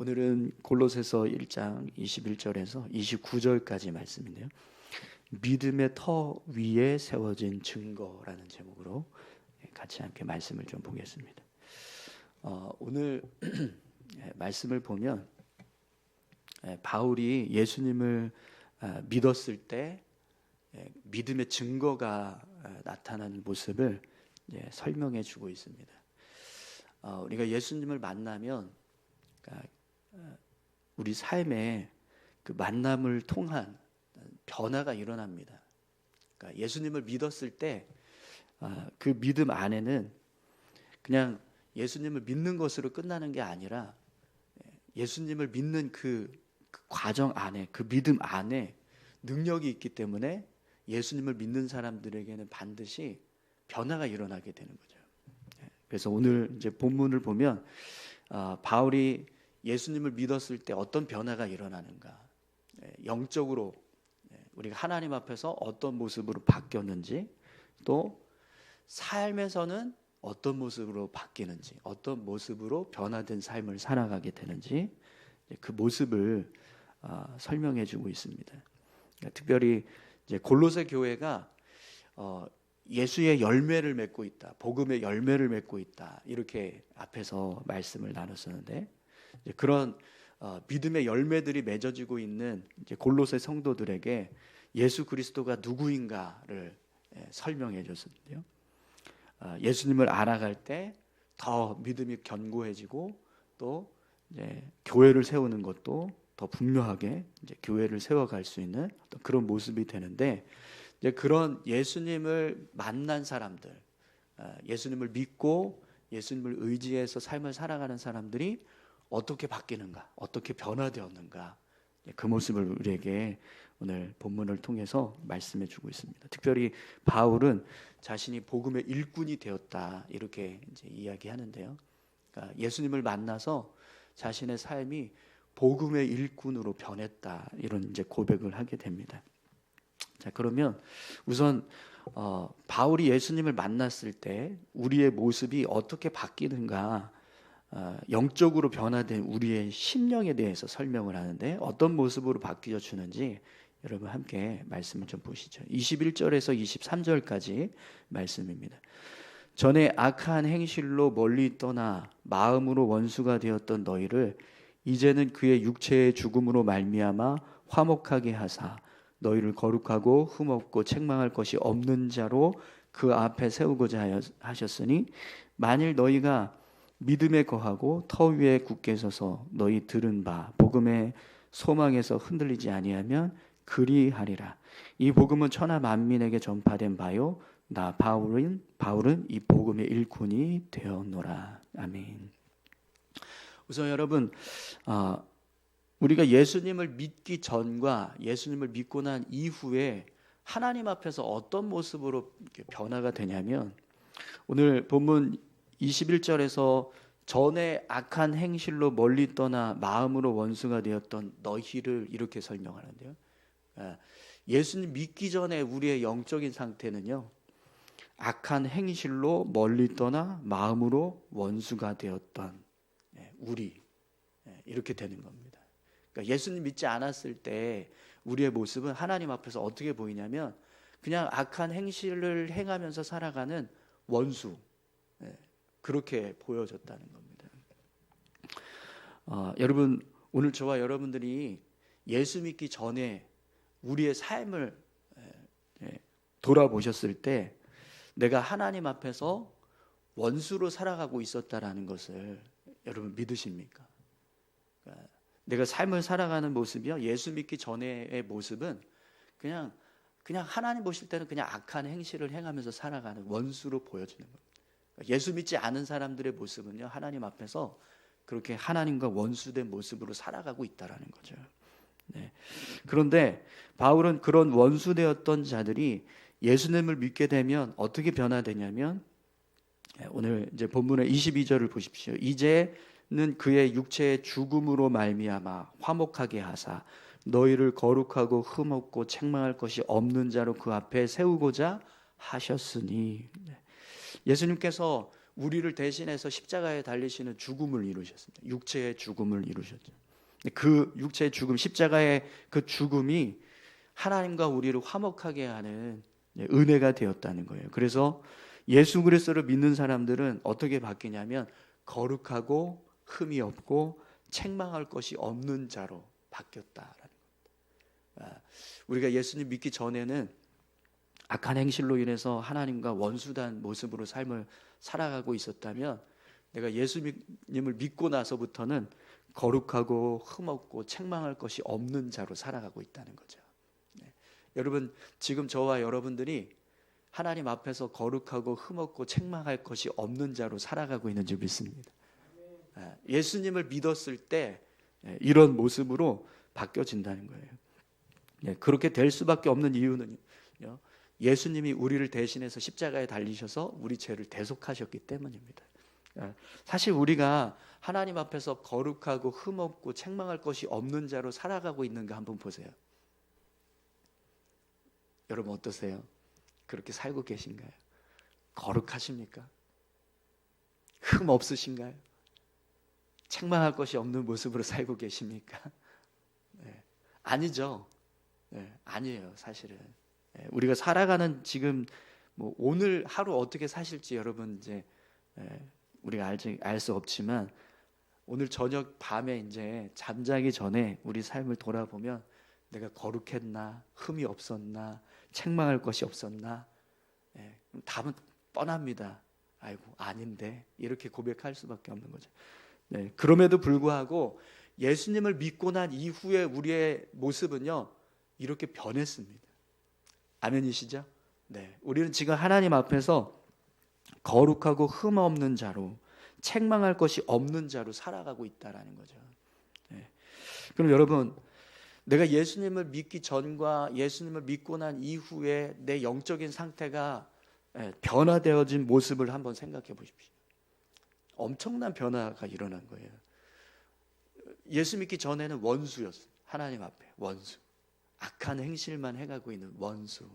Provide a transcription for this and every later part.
오늘은 골로새서 1장 21절에서 29절까지 말씀인데요. 믿음의 터 위에 세워진 증거라는 제목으로 같이 함께 말씀을 좀 보겠습니다. 오늘 말씀을 보면 바울이 예수님을 믿었을 때 믿음의 증거가 나타나는 모습을 설명해 주고 있습니다. 우리가 예수님을 만나면 우리 삶에 그 만남을 통한 변화가 일어납니다. 그러니까 예수님을 믿었을 때 그 믿음 안에는 그냥 예수님을 믿는 것으로 끝나는 게 아니라 예수님을 믿는 그 과정 안에, 그 믿음 안에 능력이 있기 때문에 예수님을 믿는 사람들에게는 반드시 변화가 일어나게 되는 거죠. 그래서 오늘 이제 본문을 보면 바울이 예수님을 믿었을 때 어떤 변화가 일어나는가, 영적으로 우리가 하나님 앞에서 어떤 모습으로 바뀌었는지, 또 삶에서는 어떤 모습으로 바뀌는지, 어떤 모습으로 변화된 삶을 살아가게 되는지 그 모습을 설명해 주고 있습니다. 특별히 이제 골로새 교회가 예수의 열매를 맺고 있다, 복음의 열매를 맺고 있다, 이렇게 앞에서 말씀을 나눴었는데, 그런 믿음의 열매들이 맺어지고 있는 이제 골로새 성도들에게 예수 그리스도가 누구인가를 설명해 줬었는데요. 예수님을 알아갈 때 더 믿음이 견고해지고, 또 이제 교회를 세우는 것도 더 분명하게 이제 교회를 세워갈 수 있는 어떤 그런 모습이 되는데, 이제 그런 예수님을 만난 사람들, 예수님을 믿고 예수님을 의지해서 삶을 살아가는 사람들이 어떻게 바뀌는가, 어떻게 변화되었는가, 그 모습을 우리에게 오늘 본문을 통해서 말씀해 주고 있습니다. 특별히 바울은 자신이 복음의 일꾼이 되었다, 이렇게 이제 이야기하는데요. 그러니까 예수님을 만나서 자신의 삶이 복음의 일꾼으로 변했다, 이런 이제 고백을 하게 됩니다. 자, 그러면 우선 바울이 예수님을 만났을 때 우리의 모습이 어떻게 바뀌는가, 영적으로 변화된 우리의 심령에 대해서 설명을 하는데, 어떤 모습으로 바뀌어 주는지 여러분 함께 말씀을 좀 보시죠. 21절에서 23절까지 말씀입니다. 전에 악한 행실로 멀리 떠나 마음으로 원수가 되었던 너희를 이제는 그의 육체의 죽음으로 말미암아 화목하게 하사 너희를 거룩하고 흠없고 책망할 것이 없는 자로 그 앞에 세우고자 하셨으니, 만일 너희가 믿음에 거하고 터 위에 굳게 서서 너희 들은 바 복음의 소망에서 흔들리지 아니하면 그리하리라. 이 복음은 천하 만민에게 전파된 바요, 나 바울은 이 복음의 일꾼이 되었노라. 아멘. 우선 여러분, 우리가 예수님을 믿기 전과 예수님을 믿고 난 이후에 하나님 앞에서 어떤 모습으로 변화가 되냐면, 오늘 본문 21절에서 전에 악한 행실로 멀리 떠나 마음으로 원수가 되었던 너희를 이렇게 설명하는데요. 예수님 믿기 전에 우리의 영적인 상태는요, 악한 행실로 멀리 떠나 마음으로 원수가 되었던 우리, 이렇게 되는 겁니다. 그러니까 예수님 믿지 않았을 때 우리의 모습은 하나님 앞에서 어떻게 보이냐면, 그냥 악한 행실을 행하면서 살아가는 원수, 그렇게 보여졌다는 겁니다. 여러분, 오늘 저와 여러분들이 예수 믿기 전에 우리의 삶을 돌아보셨을 때 내가 하나님 앞에서 원수로 살아가고 있었다라는 것을 여러분 믿으십니까? 내가 삶을 살아가는 모습이요, 예수 믿기 전의 모습은 그냥 하나님 보실 때는 그냥 악한 행실을 행하면서 살아가는 원수로 보여지는 겁니다. 예수 믿지 않은 사람들의 모습은요, 하나님 앞에서 그렇게 하나님과 원수된 모습으로 살아가고 있다라는 거죠. 그런데 바울은 그런 원수되었던 자들이 예수님을 믿게 되면 어떻게 변화되냐면, 오늘 이제 본문의 22절을 보십시오. 이제는 그의 육체의 죽음으로 말미암아 화목하게 하사 너희를 거룩하고 흠없고 책망할 것이 없는 자로 그 앞에 세우고자 하셨으니, 예수님께서 우리를 대신해서 십자가에 달리시는 죽음을 이루셨습니다. 육체의 죽음을 이루셨죠. 그 육체의 죽음, 십자가의 그 죽음이 하나님과 우리를 화목하게 하는 은혜가 되었다는 거예요. 그래서 예수 그리스도를 믿는 사람들은 어떻게 바뀌냐면 거룩하고 흠이 없고 책망할 것이 없는 자로 바뀌었다라는 겁니다. 우리가 예수님 믿기 전에는 악한 행실로 인해서 하나님과 원수된 모습으로 삶을 살아가고 있었다면, 내가 예수님을 믿고 나서부터는 거룩하고 흠없고 책망할 것이 없는 자로 살아가고 있다는 거죠. 여러분, 지금 저와 여러분들이 하나님 앞에서 거룩하고 흠없고 책망할 것이 없는 자로 살아가고 있는 줄 믿습니다. 예수님을 믿었을 때 이런 모습으로 바뀌어진다는 거예요. 그렇게 될 수밖에 없는 이유는요, 예수님이 우리를 대신해서 십자가에 달리셔서 우리 죄를 대속하셨기 때문입니다. 사실 우리가 하나님 앞에서 거룩하고 흠없고 책망할 것이 없는 자로 살아가고 있는가 한번 보세요. 여러분 어떠세요? 그렇게 살고 계신가요? 거룩하십니까? 흠 없으신가요? 책망할 것이 없는 모습으로 살고 계십니까? 아니죠. 아니에요, 사실은. 우리가 살아가는 지금 뭐 오늘 하루 어떻게 사실지 여러분 이제 우리가 알 수 없지만, 오늘 저녁 밤에 이제 잠자기 전에 우리 삶을 돌아보면 내가 거룩했나, 흠이 없었나, 책망할 것이 없었나, 답은 뻔합니다. 아이고 아닌데, 이렇게 고백할 수밖에 없는 거죠. 그럼에도 불구하고 예수님을 믿고 난 이후에 우리의 모습은요 이렇게 변했습니다. 아멘이시죠? 우리는 지금 하나님 앞에서 거룩하고 흠 없는 자로, 책망할 것이 없는 자로 살아가고 있다라는 거죠. 그럼 여러분, 내가 예수님을 믿기 전과 예수님을 믿고 난 이후에 내 영적인 상태가 변화되어진 모습을 한번 생각해 보십시오. 엄청난 변화가 일어난 거예요. 예수 믿기 전에는 원수였어요. 하나님 앞에 원수, 악한 행실만 해가고 있는 원수.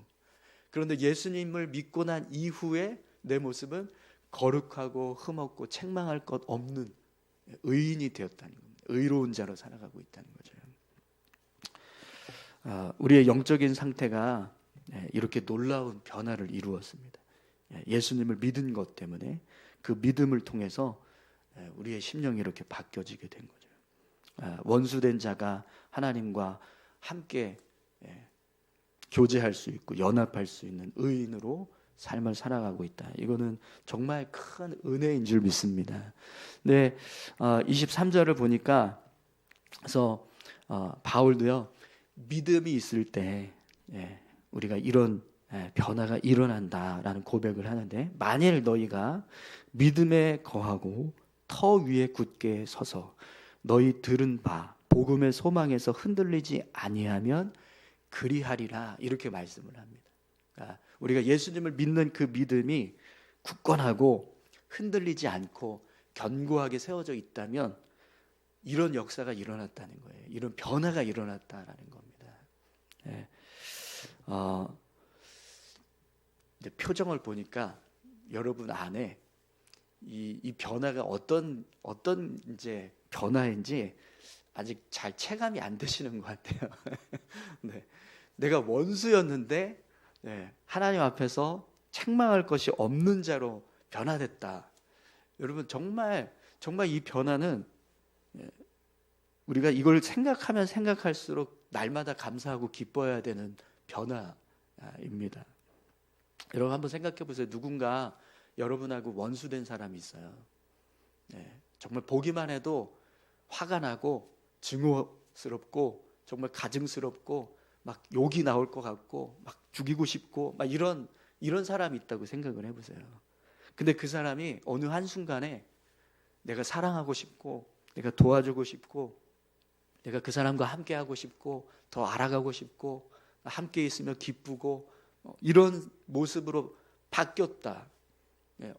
그런데 예수님을 믿고 난 이후에 내 모습은 거룩하고 흠없고 책망할 것 없는 의인이 되었다는 겁니다. 의로운 자로 살아가고 있다는 거죠. 우리의 영적인 상태가 이렇게 놀라운 변화를 이루었습니다. 예수님을 믿은 것 때문에, 그 믿음을 통해서 우리의 심령이 이렇게 바뀌어지게 된 거죠. 원수된 자가 하나님과 함께 교제할 수 있고 연합할 수 있는 의인으로 삶을 살아가고 있다. 이거는 정말 큰 은혜인 줄 믿습니다. 네, 23절을 보니까 그래서 바울도요, 믿음이 있을 때 우리가 이런 변화가 일어난다라는 고백을 하는데, 만일 너희가 믿음에 거하고 터 위에 굳게 서서 너희 들은 바 복음의 소망에서 흔들리지 아니하면 그리하리라, 이렇게 말씀을 합니다. 그러니까 우리가 예수님을 믿는 그 믿음이 굳건하고 흔들리지 않고 견고하게 세워져 있다면 이런 역사가 일어났다는 거예요. 이런 변화가 일어났다라는 겁니다. 이제 표정을 보니까 여러분 안에 이 변화가 어떤 이제 변화인지 아직 잘 체감이 안 되시는 것 같아요. 내가 원수였는데 하나님 앞에서 책망할 것이 없는 자로 변화됐다. 여러분 정말 이 변화는 우리가 이걸 생각하면 생각할수록 날마다 감사하고 기뻐해야 되는 변화입니다. 여러분 한번 생각해 보세요. 누군가 여러분하고 원수된 사람이 있어요. 정말 보기만 해도 화가 나고 증오스럽고 정말 가증스럽고 막 욕이 나올 것 같고 막 죽이고 싶고 막 이런 사람이 있다고 생각을 해보세요. 근데 그 사람이 어느 한순간에 내가 사랑하고 싶고 내가 도와주고 싶고 내가 그 사람과 함께 하고 싶고 더 알아가고 싶고 함께 있으며 기쁘고 이런 모습으로 바뀌었다.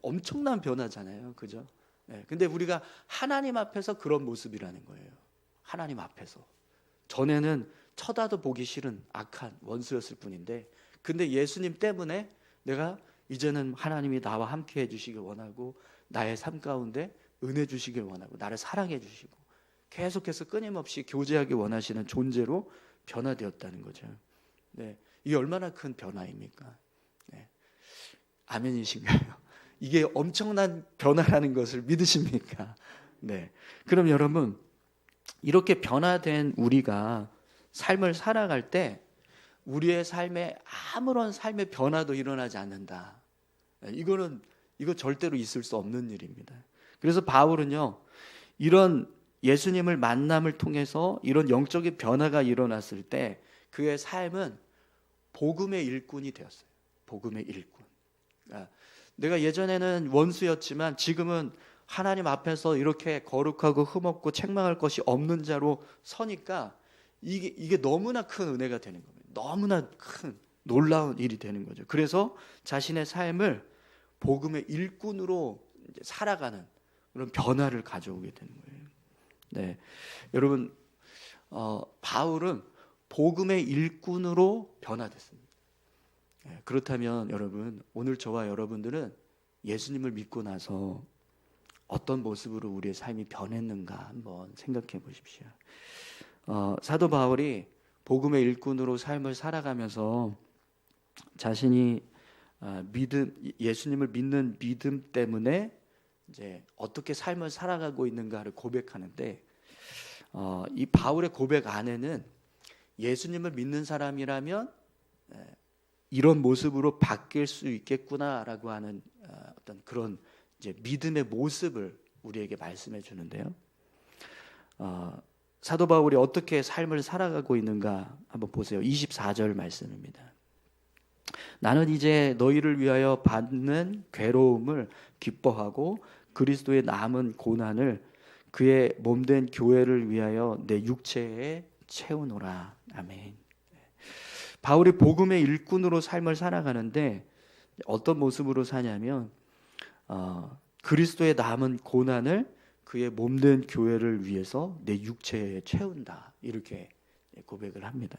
엄청난 변화잖아요. 그죠? 근데 우리가 하나님 앞에서 그런 모습이라는 거예요. 하나님 앞에서. 전에는 쳐다도 보기 싫은 악한 원수였을 뿐인데, 근데 예수님 때문에 내가 이제는 하나님이 나와 함께 해주시길 원하고 나의 삶 가운데 은혜 주시길 원하고 나를 사랑해 주시고 계속해서 끊임없이 교제하기 원하시는 존재로 변화되었다는 거죠. 네, 이게 얼마나 큰 변화입니까? 네. 아멘이신가요? 이게 엄청난 변화라는 것을 믿으십니까? 네. 그럼 여러분, 이렇게 변화된 우리가 삶을 살아갈 때 우리의 삶에 아무런 삶의 변화도 일어나지 않는다. 이거 절대로 있을 수 없는 일입니다. 그래서 바울은요, 이런 예수님을 만남을 통해서 이런 영적인 변화가 일어났을 때 그의 삶은 복음의 일꾼이 되었어요. 복음의 일꾼. 내가 예전에는 원수였지만 지금은 하나님 앞에서 이렇게 거룩하고 흠없고 책망할 것이 없는 자로 서니까 이게 너무나 큰 은혜가 되는 겁니다. 너무나 큰 놀라운 일이 되는 거죠. 그래서 자신의 삶을 복음의 일꾼으로 이제 살아가는 그런 변화를 가져오게 되는 거예요. 네, 여러분, 바울은 복음의 일꾼으로 변화됐습니다. 네, 그렇다면 여러분, 오늘 저와 여러분들은 예수님을 믿고 나서 어떤 모습으로 우리의 삶이 변했는가 한번 생각해 보십시오. 사도 바울이 복음의 일꾼으로 삶을 살아가면서 자신이 예수님을 믿는 믿음 때문에 이제 어떻게 삶을 살아가고 있는가를 고백하는데, 이 바울의 고백 안에는 예수님을 믿는 사람이라면 이런 모습으로 바뀔 수 있겠구나라고 하는 어떤 그런 이제 믿음의 모습을 우리에게 말씀해 주는데요. 사도 바울이 어떻게 삶을 살아가고 있는가 한번 보세요. 24절 말씀입니다. 나는 이제 너희를 위하여 받는 괴로움을 기뻐하고 그리스도의 남은 고난을 그의 몸된 교회를 위하여 내 육체에 채우노라. 아멘. 바울이 복음의 일꾼으로 삶을 살아가는데 어떤 모습으로 사냐면 그리스도의 남은 고난을 그의 몸된 교회를 위해서 내 육체에 채운다. 이렇게 고백을 합니다.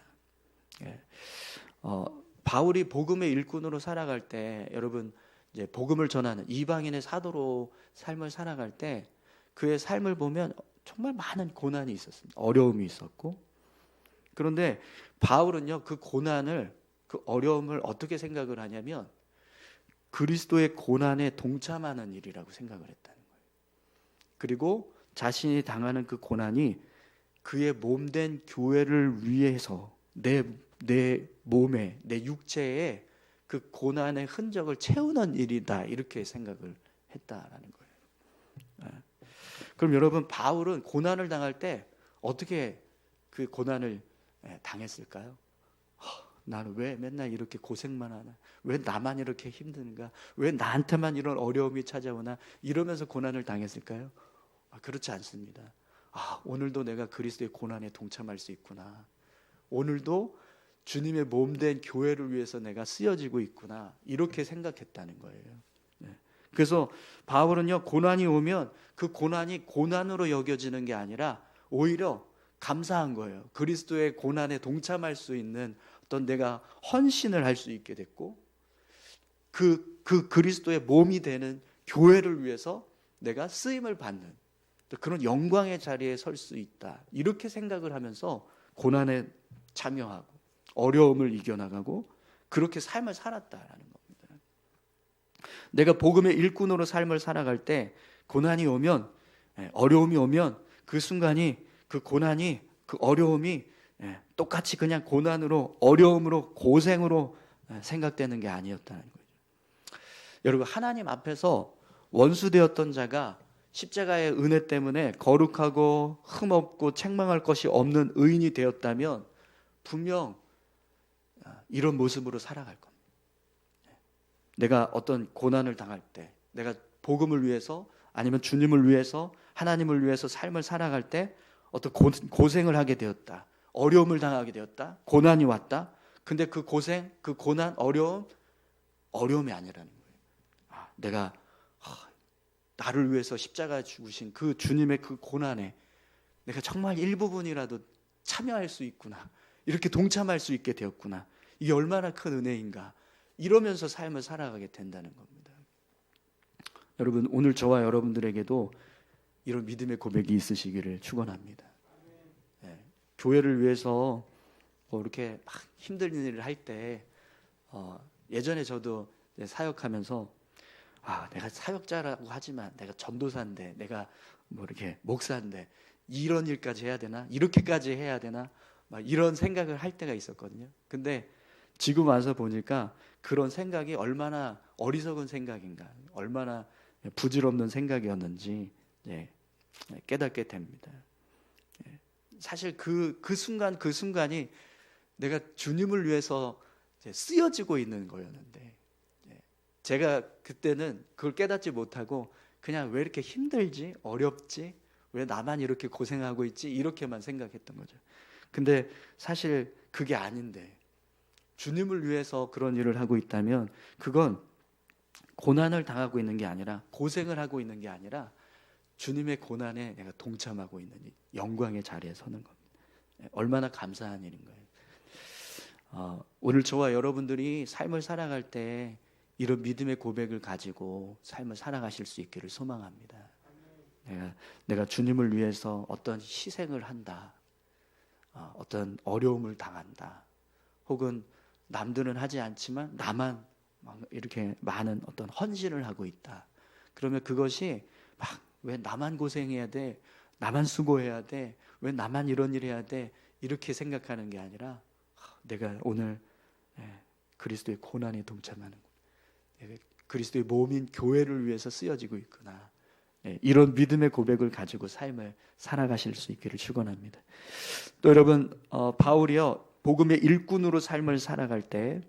바울이 복음의 일꾼으로 살아갈 때 여러분 이제 복음을 전하는 이방인의 사도로 삶을 살아갈 때 그의 삶을 보면 정말 많은 고난이 있었습니다. 어려움이 있었고 그런데 바울은요 그 고난을 그 어려움을 어떻게 생각을 하냐면 그리스도의 고난에 동참하는 일이라고 생각을 했다는 거예요. 그리고 자신이 당하는 그 고난이 그의 몸된 교회를 위해서 내 몸에 내 육체에 그 고난의 흔적을 채우는 일이다 이렇게 생각을 했다라는 거예요. 그럼 여러분 바울은 고난을 당할 때 어떻게 그 고난을 당했을까요? 나는 왜 맨날 이렇게 고생만 하나? 왜 나만 이렇게 힘든가? 왜 나한테만 이런 어려움이 찾아오나? 이러면서 고난을 당했을까요? 그렇지 않습니다. 오늘도 내가 그리스도의 고난에 동참할 수 있구나. 오늘도 주님의 몸된 교회를 위해서 내가 쓰여지고 있구나. 이렇게 생각했다는 거예요. 그래서 바울은요 고난이 오면 그 고난이 고난으로 여겨지는 게 아니라 오히려 감사한 거예요. 그리스도의 고난에 동참할 수 있는 어떤 내가 헌신을 할 수 있게 됐고 그 그리스도의 몸이 되는 교회를 위해서 내가 쓰임을 받는 그런 영광의 자리에 설 수 있다. 이렇게 생각을 하면서 고난에 참여하고 어려움을 이겨나가고 그렇게 삶을 살았다라는 겁니다. 내가 복음의 일꾼으로 삶을 살아갈 때 고난이 오면 어려움이 오면 그 순간이 그 고난이 그 어려움이 똑같이 그냥 고난으로 어려움으로 고생으로 생각되는 게 아니었다는 거죠. 여러분 하나님 앞에서 원수되었던 자가 십자가의 은혜 때문에 거룩하고 흠없고 책망할 것이 없는 의인이 되었다면 분명 이런 모습으로 살아갈 겁니다. 내가 어떤 고난을 당할 때 내가 복음을 위해서 아니면 주님을 위해서 하나님을 위해서 삶을 살아갈 때 어떤 고생을 하게 되었다. 어려움을 당하게 되었다. 고난이 왔다. 근데 그 고생, 그 고난, 어려움이 아니라는 거예요. 내가 나를 위해서 십자가 죽으신 그 주님의 그 고난에 내가 정말 일부분이라도 참여할 수 있구나. 이렇게 동참할 수 있게 되었구나. 이게 얼마나 큰 은혜인가. 이러면서 삶을 살아가게 된다는 겁니다. 여러분, 오늘 저와 여러분들에게도 이런 믿음의 고백이 있으시기를 축원합니다. 예, 교회를 위해서 뭐 이렇게 막 힘든 일을 할 때 예전에 저도 사역하면서 내가 사역자라고 하지만 내가 전도사인데, 내가 뭐 이렇게 목사인데 이런 일까지 해야 되나? 이렇게까지 해야 되나? 막 이런 생각을 할 때가 있었거든요. 근데 지금 와서 보니까 그런 생각이 얼마나 어리석은 생각인가, 얼마나 부질없는 생각이었는지 깨닫게 됩니다. 사실 그 순간이 내가 주님을 위해서 쓰여지고 있는 거였는데, 제가 그때는 그걸 깨닫지 못하고 그냥 왜 이렇게 힘들지? 어렵지? 왜 나만 이렇게 고생하고 있지? 이렇게만 생각했던 거죠. 근데 사실 그게 아닌데, 주님을 위해서 그런 일을 하고 있다면 그건 고난을 당하고 있는 게 아니라, 고생을 하고 있는 게 아니라 주님의 고난에 내가 동참하고 있는 영광의 자리에 서는 겁니다. 얼마나 감사한 일인 거예요. 오늘 저와 여러분들이 삶을 살아갈 때 이런 믿음의 고백을 가지고 삶을 살아가실 수 있기를 소망합니다. 내가 주님을 위해서 어떤 희생을 한다, 어떤 어려움을 당한다, 혹은 남들은 하지 않지만 나만 이렇게 많은 어떤 헌신을 하고 있다. 그러면 그것이 막 왜 나만 고생해야 돼? 나만 수고해야 돼? 왜 나만 이런 일 해야 돼? 이렇게 생각하는 게 아니라 내가 오늘 그리스도의 고난에 동참하는, 그리스도의 몸인 교회를 위해서 쓰여지고 있구나. 이런 믿음의 고백을 가지고 삶을 살아가실 수 있기를 축원합니다. 또 여러분, 바울이요, 복음의 일꾼으로 삶을 살아갈 때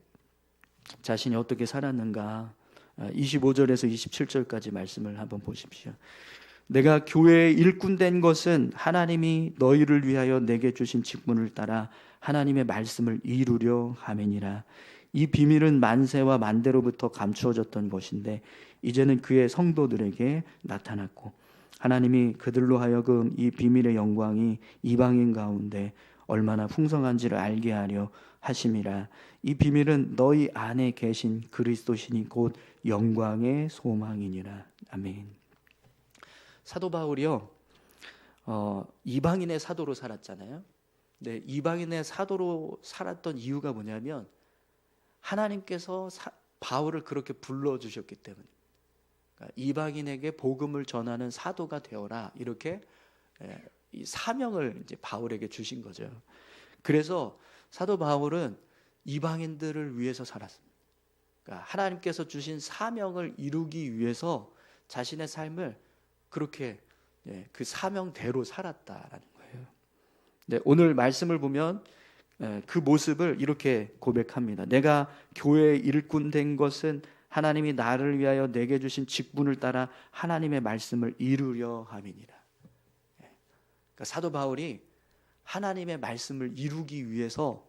자신이 어떻게 살았는가, 25절에서 27절까지 말씀을 한번 보십시오. 내가 교회의 일꾼 된 것은 하나님이 너희를 위하여 내게 주신 직분을 따라 하나님의 말씀을 이루려 함이니라. 이 비밀은 만세와 만대로부터 감추어졌던 것인데 이제는 그의 성도들에게 나타났고, 하나님이 그들로 하여금 이 비밀의 영광이 이방인 가운데 얼마나 풍성한지를 알게 하려 하심이라. 이 비밀은 너희 안에 계신 그리스도시니 곧 영광의 소망이니라. 아멘. 사도 바울이요, 이방인의 사도로 살았잖아요. 근데 이방인의 사도로 살았던 이유가 뭐냐면 하나님께서 바울을 그렇게 불러주셨기 때문입니다. 그러니까 이방인에게 복음을 전하는 사도가 되어라, 이렇게 이 사명을 이제 바울에게 주신 거죠. 그래서 사도 바울은 이방인들을 위해서 살았습니다. 그러니까 하나님께서 주신 사명을 이루기 위해서 자신의 삶을 그렇게 그 사명대로 살았다라는 거예요. 네, 오늘 말씀을 보면 그 모습을 이렇게 고백합니다. 내가 교회의 일꾼 된 것은 하나님이 나를 위하여 내게 주신 직분을 따라 하나님의 말씀을 이루려 함이니라. 그러니까 사도 바울이 하나님의 말씀을 이루기 위해서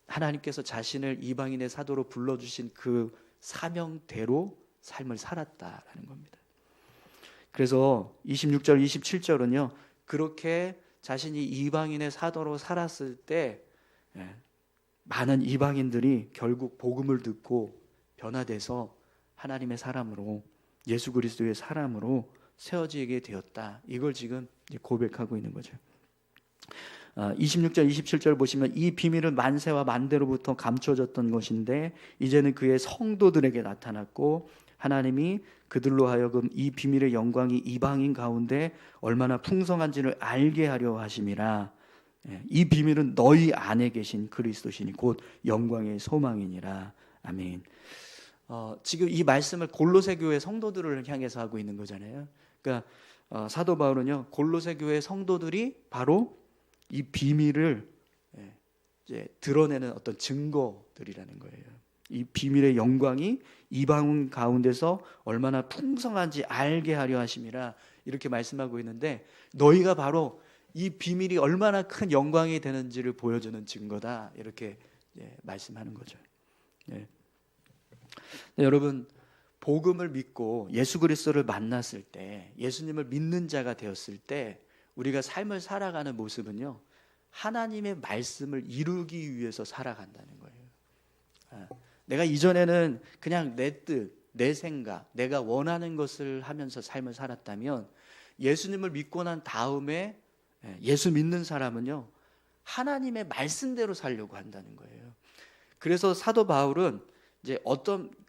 하나님께서 자신을 이방인의 사도로 불러주신 그 사명대로 삶을 살았다라는 겁니다. 그래서 26절, 27절은요, 그렇게 자신이 이방인의 사도로 살았을 때 많은 이방인들이 결국 복음을 듣고 변화돼서 하나님의 사람으로, 예수 그리스도의 사람으로 세워지게 되었다. 이걸 지금 고백하고 있는 거죠. 26절, 27절 보시면 이 비밀은 만세와 만대로부터 감춰졌던 것인데 이제는 그의 성도들에게 나타났고, 하나님이 그들로 하여금 이 비밀의 영광이 이방인 가운데 얼마나 풍성한지를 알게 하려 하심이라. 이 비밀은 너희 안에 계신 그리스도시니 곧 영광의 소망이니라. 아멘. 지금 이 말씀을 골로새 교회 성도들을 향해서 하고 있는 거잖아요. 그러니까 사도 바울은요, 골로새 교회 성도들이 바로 이 비밀을 이제 드러내는 어떤 증거들이라는 거예요. 이 비밀의 영광이 이방 가운데서 얼마나 풍성한지 알게 하려 하심이라, 이렇게 말씀하고 있는데, 너희가 바로 이 비밀이 얼마나 큰 영광이 되는지를 보여주는 증거다, 이렇게 말씀하는 거죠. 네, 여러분, 복음을 믿고 예수 그리스도를 만났을 때, 예수님을 믿는 자가 되었을 때 우리가 삶을 살아가는 모습은요, 하나님의 말씀을 이루기 위해서 살아간다는 거예요. 내가 이전에는 그냥 내 뜻, 내 생각, 내가 원하는 것을 하면서 삶을 살았다면 예수님을 믿고 난 다음에 예수 믿는 사람은요, 하나님의 말씀대로 살려고 한다는 거예요. 그래서 사도 바울은 이제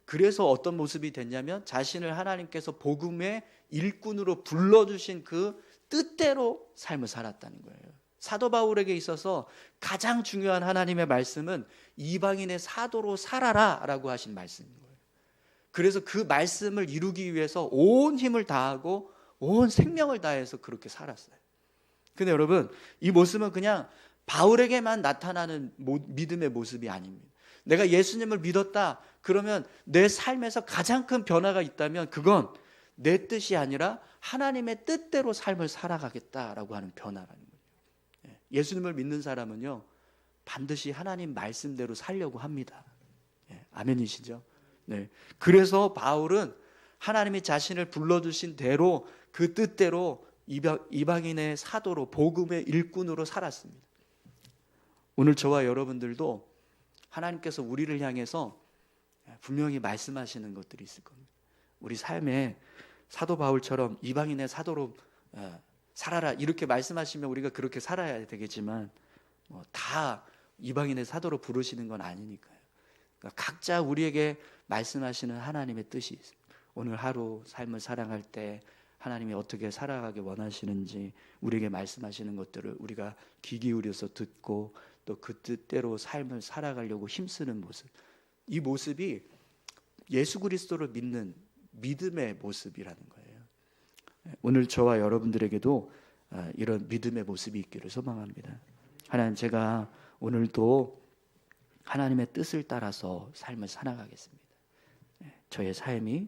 그래서 어떤 모습이 됐냐면 자신을 하나님께서 복음의 일꾼으로 불러주신 그 뜻대로 삶을 살았다는 거예요. 사도 바울에게 있어서 가장 중요한 하나님의 말씀은 이방인의 사도로 살아라 라고 하신 말씀인 거예요. 그래서 그 말씀을 이루기 위해서 온 힘을 다하고 온 생명을 다해서 그렇게 살았어요. 근데 여러분, 이 모습은 그냥 바울에게만 나타나는 믿음의 모습이 아닙니다. 내가 예수님을 믿었다 그러면 내 삶에서 가장 큰 변화가 있다면 그건 내 뜻이 아니라 하나님의 뜻대로 삶을 살아가겠다라고 하는 변화라는 거예요. 예수님을 믿는 사람은요, 반드시 하나님 말씀대로 살려고 합니다. 아멘이시죠? 네. 그래서 바울은 하나님이 자신을 불러주신 대로 그 뜻대로 이방인의 사도로 복음의 일꾼으로 살았습니다. 오늘 저와 여러분들도 하나님께서 우리를 향해서 분명히 말씀하시는 것들이 있을 겁니다. 우리 삶에 사도 바울처럼 이방인의 사도로 살아라 이렇게 말씀하시면 우리가 그렇게 살아야 되겠지만 다 이방인의 사도로 부르시는 건 아니니까요. 그러니까 각자 우리에게 말씀하시는 하나님의 뜻이 있습니다. 오늘 하루 삶을 살아갈 때 하나님이 어떻게 살아가기 원하시는지 우리에게 말씀하시는 것들을 우리가 귀 기울여서 듣고 또 그 뜻대로 삶을 살아가려고 힘쓰는 모습, 이 모습이 예수 그리스도를 믿는 믿음의 모습이라는 거예요. 오늘 저와 여러분들에게도 이런 믿음의 모습이 있기를 소망합니다. 하나님, 제가 오늘도 하나님의 뜻을 따라서 삶을 살아가겠습니다. 저의 삶이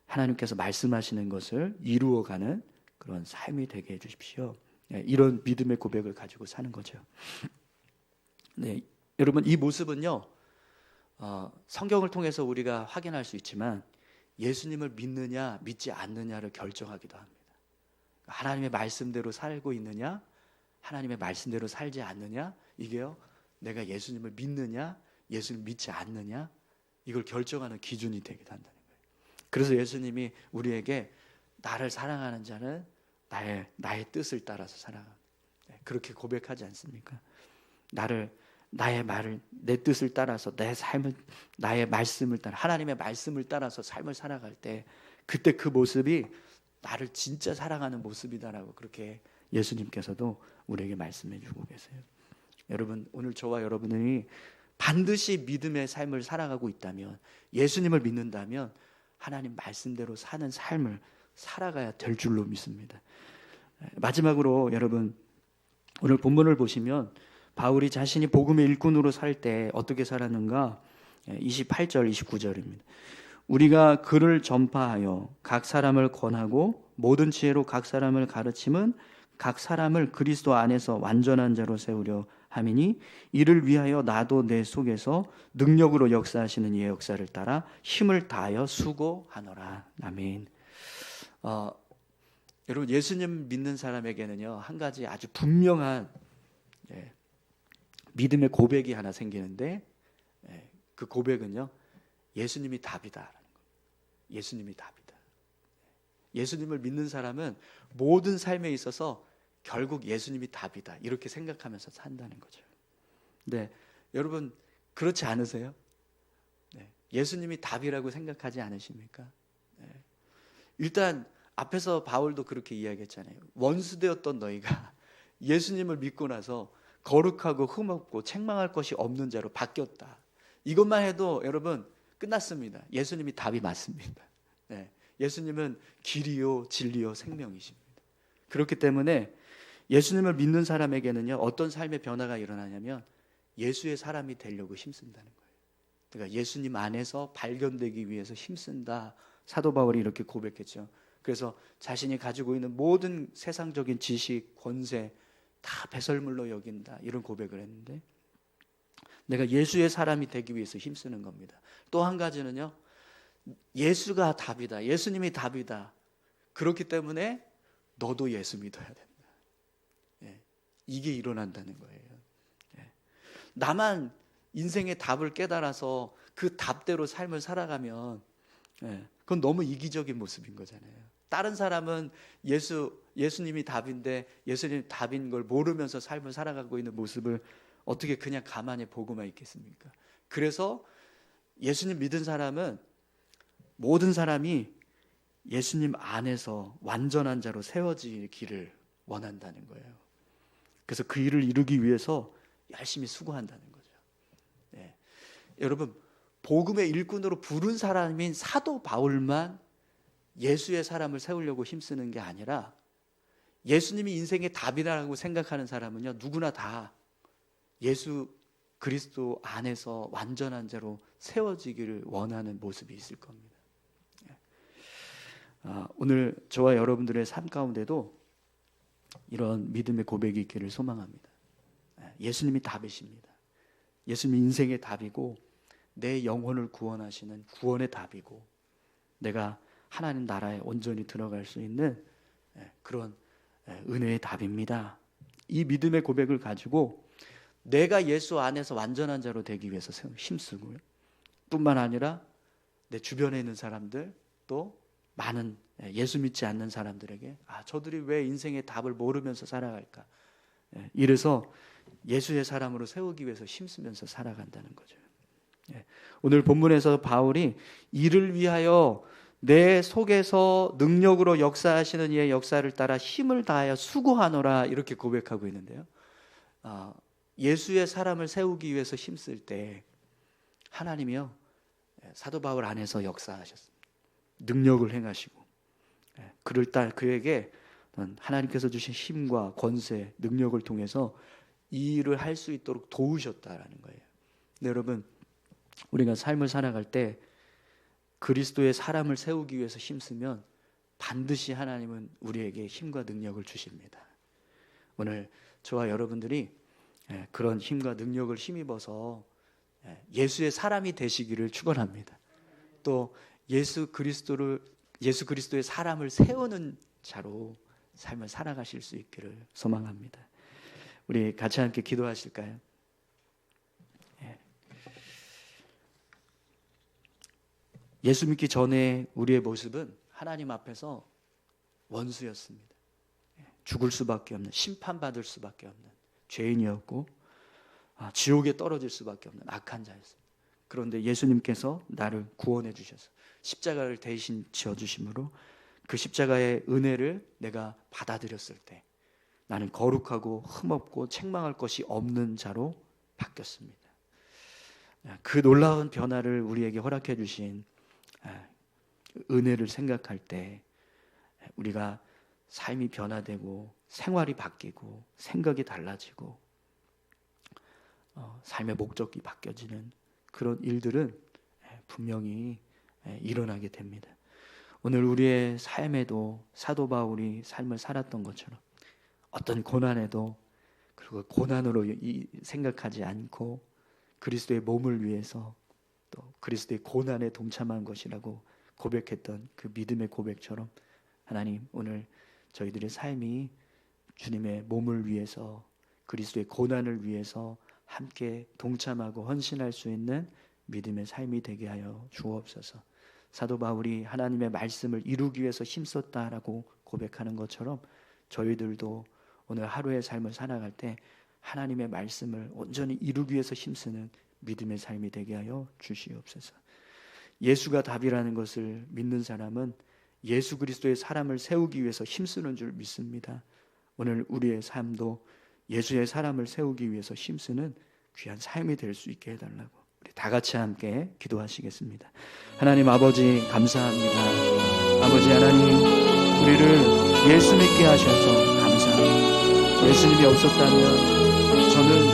하나님께서 말씀하시는 것을 이루어가는 그런 삶이 되게 해주십시오. 이런 믿음의 고백을 가지고 사는 거죠. 네, 여러분, 이 모습은요, 성경을 통해서 우리가 확인할 수 있지만 예수님을 믿느냐 믿지 않느냐를 결정하기도 합니다. 하나님의 말씀대로 살고 있느냐, 하나님의 말씀대로 살지 않느냐, 이게요, 내가 예수님을 믿느냐 예수님을 믿지 않느냐, 이걸 결정하는 기준이 되기도 한다는 거예요. 그래서 예수님이 우리에게 나를 사랑하는 자는 나의 뜻을 따라서 살아갑니다. 그렇게 고백하지 않습니까? 나의 말을, 내 뜻을 따라서 내 삶을, 나의 말씀을 따라, 하나님의 말씀을 따라서 삶을 살아갈 때 그때 그 모습이 나를 진짜 사랑하는 모습이다라고 그렇게 예수님께서도 우리에게 말씀해 주고 계세요. 여러분, 오늘 저와 여러분이 반드시 믿음의 삶을 살아가고 있다면, 예수님을 믿는다면 하나님 말씀대로 사는 삶을 살아가야 될 줄로 믿습니다. 마지막으로 여러분, 오늘 본문을 보시면 바울이 자신이 복음의 일꾼으로 살 때 어떻게 살았는가, 28절 29절입니다. 우리가 그를 전파하여 각 사람을 권하고 모든 지혜로 각 사람을 가르침은 각 사람을 그리스도 안에서 완전한 자로 세우려 함이니 이를 위하여 나도 내 속에서 능력으로 역사하시는 이의 역사를 따라 힘을 다하여 수고하노라. 아멘. 여러분, 예수님 믿는 사람에게는요, 한 가지 아주 분명한 믿음의 고백이 하나 생기는데, 그 고백은요, 예수님이 답이다라는 거예요. 예수님이 답이다. 예수님을 믿는 사람은 모든 삶에 있어서 결국 예수님이 답이다 이렇게 생각하면서 산다는 거죠. 네, 여러분 그렇지 않으세요? 네, 예수님이 답이라고 생각하지 않으십니까? 네. 일단 앞에서 바울도 그렇게 이야기했잖아요. 원수되었던 너희가 예수님을 믿고 나서 거룩하고 흠없고 책망할 것이 없는 자로 바뀌었다. 이것만 해도 여러분 끝났습니다. 예수님이 답이 맞습니다. 네, 예수님은 길이요 진리요 생명이십니다. 그렇기 때문에 예수님을 믿는 사람에게는요, 어떤 삶의 변화가 일어나냐면 예수의 사람이 되려고 힘쓴다는 거예요. 그러니까 예수님 안에서 발견되기 위해서 힘쓴다. 사도 바울이 이렇게 고백했죠. 그래서 자신이 가지고 있는 모든 세상적인 지식, 권세 다 배설물로 여긴다, 이런 고백을 했는데, 내가 예수의 사람이 되기 위해서 힘쓰는 겁니다. 또 한 가지는요, 예수가 답이다, 예수님이 답이다. 그렇기 때문에 너도 예수 믿어야 된다. 이게 일어난다는 거예요. 나만 인생의 답을 깨달아서 그 답대로 삶을 살아가면 그건 너무 이기적인 모습인 거잖아요. 다른 사람은 예수님이 답인데 예수님이 답인 걸 모르면서 삶을 살아가고 있는 모습을 어떻게 그냥 가만히 보고만 있겠습니까? 그래서 예수님 믿은 사람은 모든 사람이 예수님 안에서 완전한 자로 세워지기를 원한다는 거예요. 그래서 그 일을 이루기 위해서 열심히 수고한다는 거죠. 여러분, 복음의 일꾼으로 부른 사람인 사도 바울만 예수의 사람을 세우려고 힘쓰는 게 아니라 예수님이 인생의 답이라고 생각하는 사람은요, 누구나 다 예수 그리스도 안에서 완전한 자로 세워지기를 원하는 모습이 있을 겁니다. 오늘 저와 여러분들의 삶 가운데도 이런 믿음의 고백이 있기를 소망합니다. 예수님이 답이십니다. 예수님이 인생의 답이고 내 영혼을 구원하시는 구원의 답이고 내가 하나님 나라에 온전히 들어갈 수 있는 그런 은혜의 답입니다. 이 믿음의 고백을 가지고 내가 예수 안에서 완전한 자로 되기 위해서 힘쓰고요. 뿐만 아니라 내 주변에 있는 사람들 또 많은 예수 믿지 않는 사람들에게 저들이 왜 인생의 답을 모르면서 살아갈까? 이래서 예수의 사람으로 세우기 위해서 힘쓰면서 살아간다는 거죠. 오늘 본문에서 바울이 이를 위하여 내 속에서 능력으로 역사하시는 이의 역사를 따라 힘을 다하여 수고하노라 이렇게 고백하고 있는데요. 예수의 사람을 세우기 위해서 힘쓸 때 하나님이요 사도 바울 안에서 역사하셨습니다. 능력을 행하시고 그에게 하나님께서 주신 힘과 권세, 능력을 통해서 이 일을 할 수 있도록 도우셨다라는 거예요. 근데 여러분, 우리가 삶을 살아갈 때 그리스도의 사람을 세우기 위해서 힘쓰면 반드시 하나님은 우리에게 힘과 능력을 주십니다. 오늘 저와 여러분들이 그런 힘과 능력을 힘입어서 예수의 사람이 되시기를 축원합니다. 또 예수 그리스도의 사람을 세우는 자로 삶을 살아가실 수 있기를 소망합니다. 우리 같이 함께 기도하실까요? 예수 믿기 전에 우리의 모습은 하나님 앞에서 원수였습니다. 죽을 수밖에 없는, 심판받을 수밖에 없는 죄인이었고 지옥에 떨어질 수밖에 없는 악한 자였습니다. 그런데 예수님께서 나를 구원해 주셔서 십자가를 대신 지어주심으로 그 십자가의 은혜를 내가 받아들였을 때 나는 거룩하고 흠없고 책망할 것이 없는 자로 바뀌었습니다. 그 놀라운 변화를 우리에게 허락해 주신 은혜를 생각할 때 우리가 삶이 변화되고 생활이 바뀌고 생각이 달라지고 삶의 목적이 바뀌어지는 그런 일들은 분명히 일어나게 됩니다. 오늘 우리의 삶에도 사도 바울이 삶을 살았던 것처럼 어떤 고난에도 그리고 고난으로 생각하지 않고 그리스도의 몸을 위해서 또 그리스도의 고난에 동참한 것이라고 고백했던 그 믿음의 고백처럼 하나님 오늘 저희들의 삶이 주님의 몸을 위해서 그리스도의 고난을 위해서 함께 동참하고 헌신할 수 있는 믿음의 삶이 되게 하여 주옵소서. 사도 바울이 하나님의 말씀을 이루기 위해서 힘썼다라고 고백하는 것처럼 저희들도 오늘 하루의 삶을 살아갈 때 하나님의 말씀을 온전히 이루기 위해서 힘쓰는 믿음의 삶이 되게 하여 주시옵소서. 예수가 답이라는 것을 믿는 사람은 예수 그리스도의 사람을 세우기 위해서 힘쓰는 줄 믿습니다. 오늘 우리의 삶도 예수의 사람을 세우기 위해서 힘쓰는 귀한 삶이 될 수 있게 해달라고 우리 다 같이 함께 기도하시겠습니다. 하나님 아버지 감사합니다. 아버지 하나님 우리를 예수 믿게 하셔서 감사합니다. 예수님이 없었다면 저는